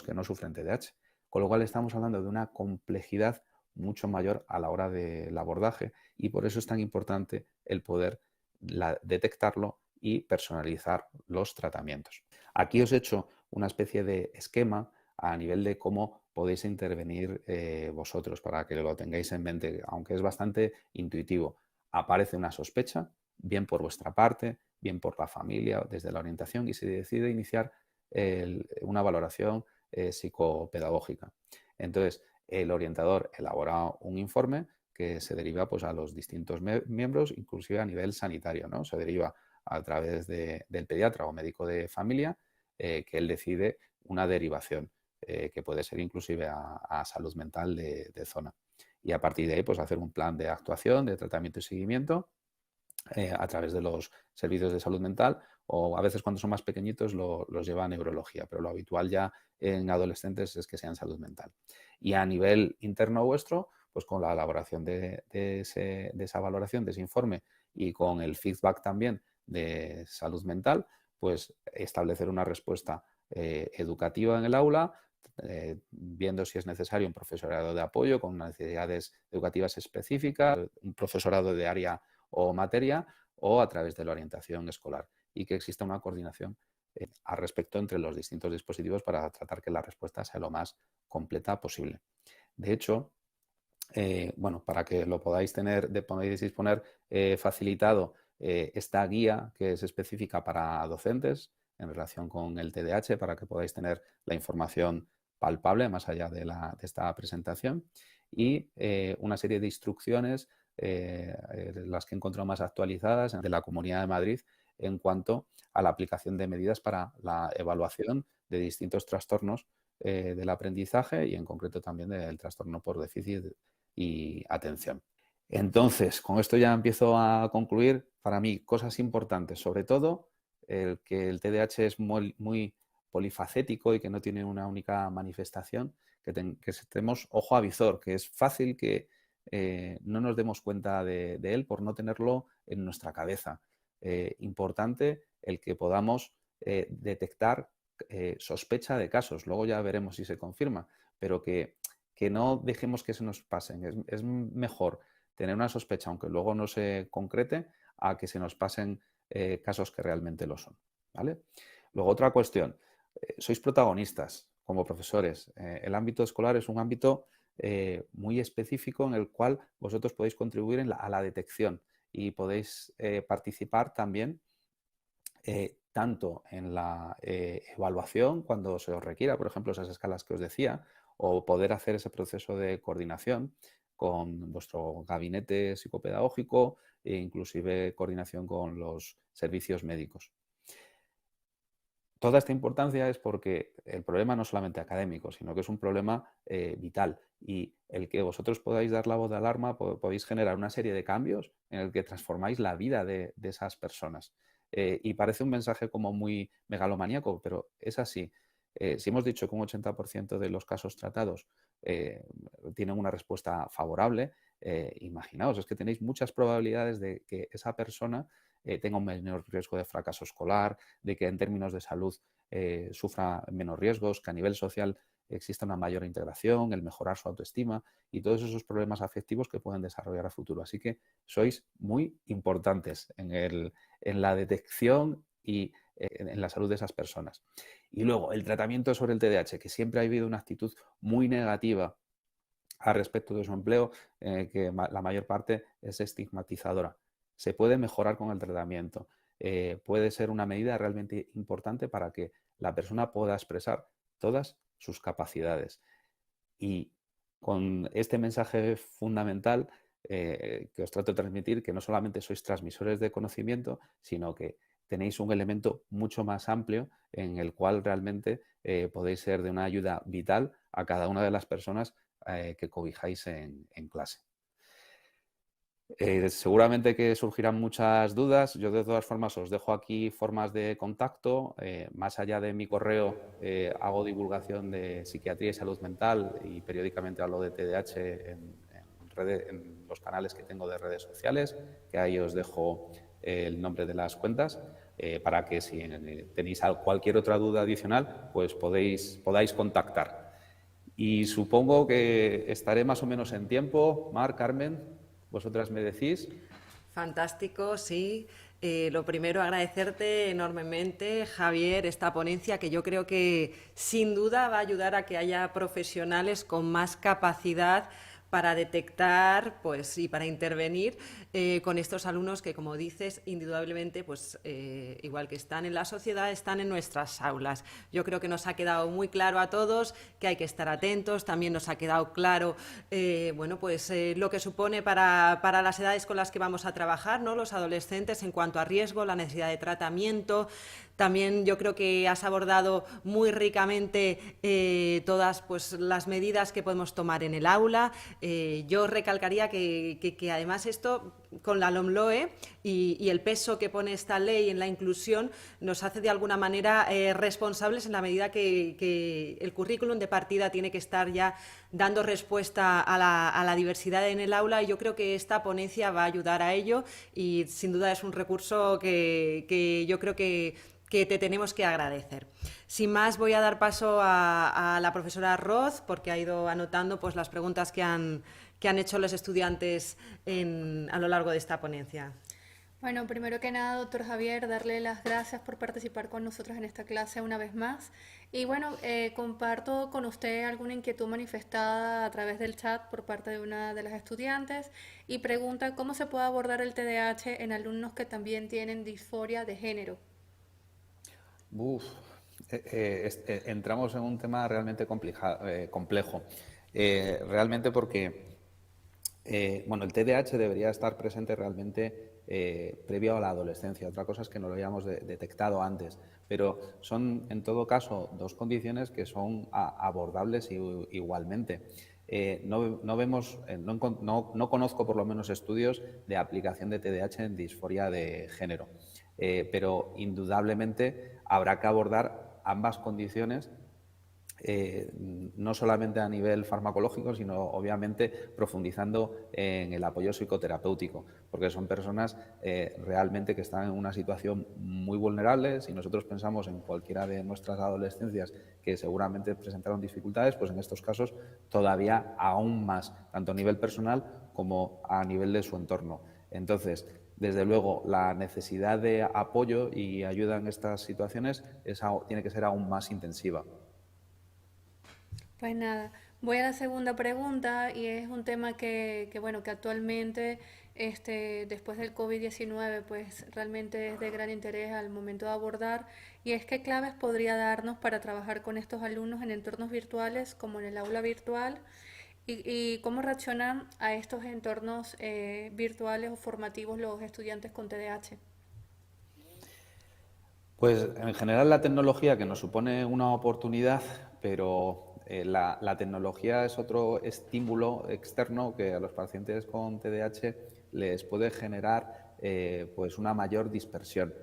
que no sufren TDAH. Con lo cual estamos hablando de una complejidad mucho mayor a la hora del abordaje y por eso es tan importante el poder detectarlo y personalizar los tratamientos. Aquí os he hecho una especie de esquema a nivel de cómo podéis intervenir vosotros para que lo tengáis en mente, aunque es bastante intuitivo. Aparece una sospecha, bien por vuestra parte, bien por la familia, desde la orientación, y se decide iniciar una valoración psicopedagógica. Entonces, el orientador elabora un informe que se deriva pues, a los distintos miembros, inclusive a nivel sanitario, ¿no? Se deriva a través del pediatra o médico de familia, que él decide una derivación, que puede ser inclusive a salud mental de zona. Y a partir de ahí, pues hacer un plan de actuación, de tratamiento y seguimiento a través de los servicios de salud mental, o a veces cuando son más pequeñitos los lleva a neurología, pero lo habitual ya en adolescentes es que sea en salud mental. Y a nivel interno vuestro, pues con la elaboración de esa valoración, de ese informe y con el feedback también de salud mental, pues establecer una respuesta educativa en el aula, viendo si es necesario un profesorado de apoyo con necesidades educativas específicas, un profesorado de área o materia, o a través de la orientación escolar, y que exista una coordinación al respecto entre los distintos dispositivos para tratar que la respuesta sea lo más completa posible. De hecho, bueno, para que lo podáis disponer facilitado esta guía que es específica para docentes en relación con el TDAH, para que podáis tener la información palpable más allá de esta presentación, y una serie de instrucciones, las que he encontrado más actualizadas de la Comunidad de Madrid en cuanto a la aplicación de medidas para la evaluación de distintos trastornos del aprendizaje y en concreto también del trastorno por déficit y atención. Entonces, con esto ya empiezo a concluir. Para mí, cosas importantes, sobre todo que el TDAH es muy polifacético y que no tiene una única manifestación, que estemos ojo a visor, que es fácil que no nos demos cuenta de él por no tenerlo en nuestra cabeza. Importante el que podamos detectar sospecha de casos, luego ya veremos si se confirma, pero que no dejemos que se nos pasen. Es mejor tener una sospecha, aunque luego no se concrete, a que se nos pasen casos que realmente lo son, ¿vale? Luego, otra cuestión. Sois protagonistas como profesores. El ámbito escolar es un ámbito muy específico en el cual vosotros podéis contribuir a la detección y podéis participar también tanto en la evaluación cuando se os requiera, por ejemplo, esas escalas que os decía, o poder hacer ese proceso de coordinación con vuestro gabinete psicopedagógico e inclusive coordinación con los servicios médicos. Toda esta importancia es porque el problema no es solamente académico, sino que es un problema vital, y el que vosotros podáis dar la voz de alarma, podéis generar una serie de cambios en el que transformáis la vida de esas personas. Y parece un mensaje como muy megalomaníaco, pero es así. Si hemos dicho que un 80% de los casos tratados tienen una respuesta favorable, imaginaos, es que tenéis muchas probabilidades de que esa persona tenga un menor riesgo de fracaso escolar, de que en términos de salud sufra menos riesgos, que a nivel social exista una mayor integración, el mejorar su autoestima y todos esos problemas afectivos que pueden desarrollar a futuro. Así que sois muy importantes en la detección y en la salud de esas personas. Y luego, el tratamiento sobre el TDAH, que siempre ha habido una actitud muy negativa al respecto de su empleo, que la mayor parte es estigmatizadora. Se puede mejorar con el tratamiento. Puede ser una medida realmente importante para que la persona pueda expresar todas sus capacidades. Y con este mensaje fundamental que os trato de transmitir, que no solamente sois transmisores de conocimiento, sino que tenéis un elemento mucho más amplio en el cual realmente podéis ser de una ayuda vital a cada una de las personas que cobijáis en clase. Seguramente que surgirán muchas dudas. Yo de todas formas os dejo aquí formas de contacto. Más allá de mi correo, hago divulgación de psiquiatría y salud mental y periódicamente hablo de TDAH en los canales que tengo de redes sociales, que ahí os dejo el nombre de las cuentas, para que si tenéis cualquier otra duda adicional, pues podáis contactar. Y supongo que estaré más o menos en tiempo. Mar, Carmen, vosotras me decís. Fantástico, sí. Lo primero, agradecerte enormemente, Javier, esta ponencia que yo creo que sin duda va a ayudar a que haya profesionales con más capacidad para detectar, pues, y para intervenir con estos alumnos que, como dices, indudablemente, pues, igual que están en la sociedad, están en nuestras aulas. Yo creo que nos ha quedado muy claro a todos que hay que estar atentos. También nos ha quedado claro, bueno, pues, lo que supone para las edades con las que vamos a trabajar, ¿no? Los adolescentes en cuanto a riesgo, la necesidad de tratamiento. También yo creo que has abordado muy ricamente todas, pues, las medidas que podemos tomar en el aula. Yo recalcaría que además esto, con la LOMLOE y el peso que pone esta ley en la inclusión, nos hace de alguna manera responsables en la medida que el currículum de partida tiene que estar ya dando respuesta a la diversidad en el aula, y yo creo que esta ponencia va a ayudar a ello y sin duda es un recurso que yo creo que te tenemos que agradecer. Sin más, voy a dar paso a la profesora Roz, porque ha ido anotando, pues, las preguntas que han hecho los estudiantes a lo largo de esta ponencia. Bueno, primero que nada, doctor Javier, darle las gracias por participar con nosotros en esta clase una vez más. Y bueno, comparto con usted alguna inquietud manifestada a través del chat por parte de una de las estudiantes y pregunta cómo se puede abordar el TDAH en alumnos que también tienen disforia de género. Entramos en un tema realmente complejo. Realmente porque bueno, el TDAH debería estar presente realmente previo a la adolescencia. Otra cosa es que no lo hayamos detectado antes, pero son en todo caso dos condiciones que son abordables igualmente. No conozco por lo menos estudios de aplicación de TDAH en disforia de género, pero indudablemente habrá que abordar ambas condiciones, no solamente a nivel farmacológico, sino obviamente profundizando en el apoyo psicoterapéutico, porque son personas realmente que están en una situación muy vulnerable. Si nosotros pensamos en cualquiera de nuestras adolescencias que seguramente presentaron dificultades, pues en estos casos todavía aún más, tanto a nivel personal como a nivel de su entorno. Entonces, desde luego, la necesidad de apoyo y ayuda en estas situaciones tiene que ser aún más intensiva. Pues nada, voy a la segunda pregunta y es un tema bueno, que actualmente, después del COVID-19, pues realmente es de gran interés al momento de abordar, y es qué claves podría darnos para trabajar con estos alumnos en entornos virtuales como en el aula virtual y cómo reaccionan a estos entornos virtuales o formativos los estudiantes con TDAH. Pues en general la tecnología, que nos supone una oportunidad, pero la tecnología es otro estímulo externo que a los pacientes con TDAH les puede generar pues una mayor dispersión.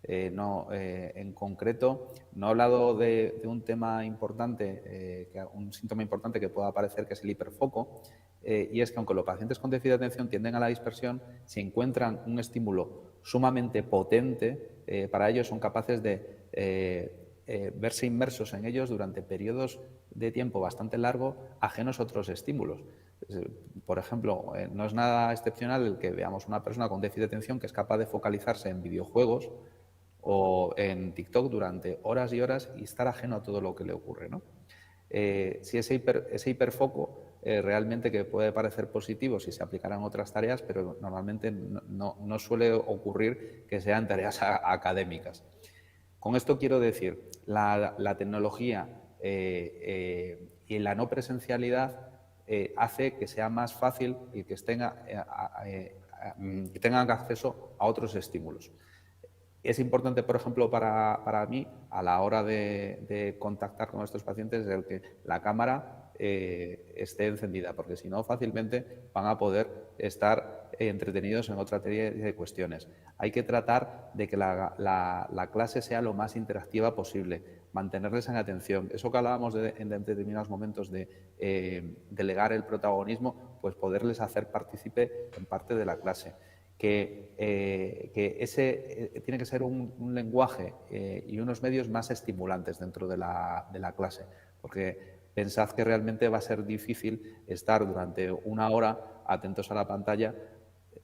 En concreto, no he hablado de un tema importante, un síntoma importante que pueda aparecer, que es el hiperfoco, y es que aunque los pacientes con déficit de atención tienden a la dispersión, si encuentran un estímulo sumamente potente, para ellos son capaces de verse inmersos en ellos durante periodos de tiempo bastante largo, ajenos a otros estímulos. Por ejemplo, no es nada excepcional el que veamos una persona con déficit de atención que es capaz de focalizarse en videojuegos o en TikTok durante horas y horas y estar ajeno a todo lo que le ocurre, ¿no? Si ese hiperfoco realmente, que puede parecer positivo si se aplicaran otras tareas, pero normalmente no suele ocurrir que sean tareas académicas. Con esto quiero decir, la tecnología y la no presencialidad hace que sea más fácil y que tengan acceso a otros estímulos. Es importante, por ejemplo, para mí, a la hora de contactar con estos pacientes, el que la cámara esté encendida, porque si no, fácilmente van a poder estar entretenidos en otra serie de cuestiones. Hay que tratar de que la clase sea lo más interactiva posible, mantenerles en atención. Eso que hablábamos en determinados momentos de delegar el protagonismo, pues poderles hacer partícipe en parte de la clase. Que ese tiene que ser un lenguaje y unos medios más estimulantes dentro de la clase, porque pensad que realmente va a ser difícil estar durante una hora atentos a la pantalla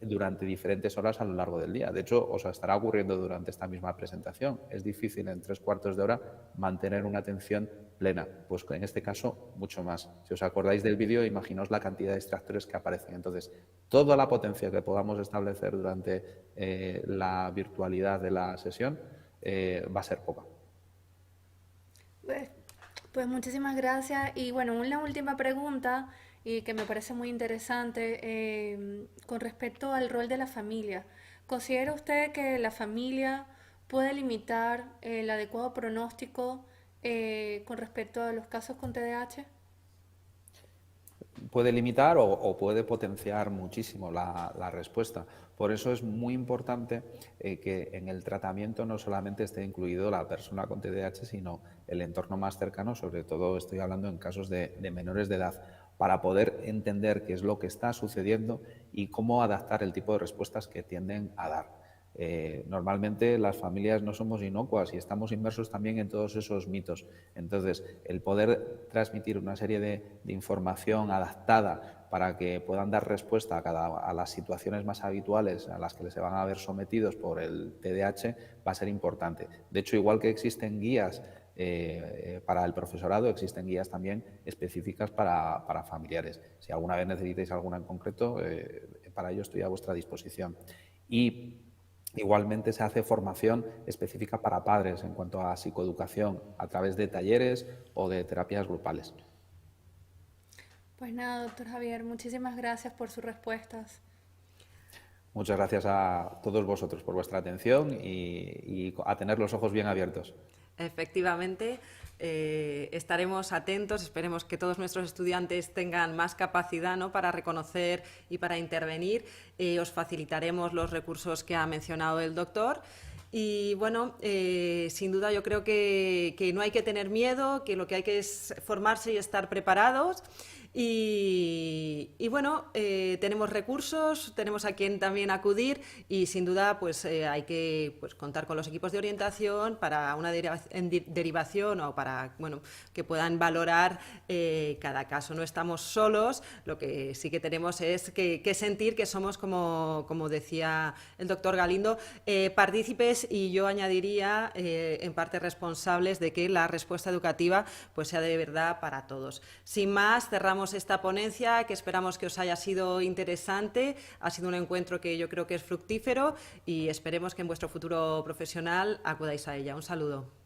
durante diferentes horas a lo largo del día. De hecho, os estará ocurriendo durante esta misma presentación. Es difícil en 3/4 de hora mantener una atención plena. Pues en este caso, mucho más. Si os acordáis del vídeo, imaginaos la cantidad de distractores que aparecen. Entonces, toda la potencia que podamos establecer durante la virtualidad de la sesión va a ser poca. Pues muchísimas gracias. Y bueno, una última pregunta y que me parece muy interesante con respecto al rol de la familia. ¿Considera usted que la familia puede limitar el adecuado pronóstico con respecto a los casos con TDAH? Puede limitar o puede potenciar muchísimo la respuesta. Por eso es muy importante que en el tratamiento no solamente esté incluido la persona con TDAH, sino el entorno más cercano, sobre todo estoy hablando en casos de menores de edad, para poder entender qué es lo que está sucediendo y cómo adaptar el tipo de respuestas que tienden a dar. Normalmente las familias no somos inocuas y estamos inmersos también en todos esos mitos. Entonces, el poder transmitir una serie de información adaptada para que puedan dar respuesta a las situaciones más habituales a las que se van a ver sometidos por el TDAH va a ser importante. De hecho, igual que existen guías para el profesorado, existen guías también específicas para familiares. Si alguna vez necesitáis alguna en concreto, para ello estoy a vuestra disposición. Y igualmente se hace formación específica para padres en cuanto a psicoeducación a través de talleres o de terapias grupales. Pues nada, doctor Javier, muchísimas gracias por sus respuestas. Muchas gracias a todos vosotros por vuestra atención y a tener los ojos bien abiertos. Efectivamente, estaremos atentos, esperemos que todos nuestros estudiantes tengan más capacidad, ¿no?, para reconocer y para intervenir. Os facilitaremos los recursos que ha mencionado el doctor. Y bueno, sin duda yo creo que no hay que tener miedo, que lo que hay que es formarse y estar preparados. Y bueno, tenemos recursos, tenemos a quien también acudir y sin duda pues hay que contar con los equipos de orientación para una derivación o para que puedan valorar cada caso. No estamos solos, lo que sí que tenemos es que sentir que somos, como decía el doctor Galindo, partícipes y yo añadiría en parte responsables de que la respuesta educativa pues sea de verdad para todos. Sin más, cerramos esta ponencia que esperamos que os haya sido interesante. Ha sido un encuentro que yo creo que es fructífero y esperemos que en vuestro futuro profesional acudáis a ella. Un saludo.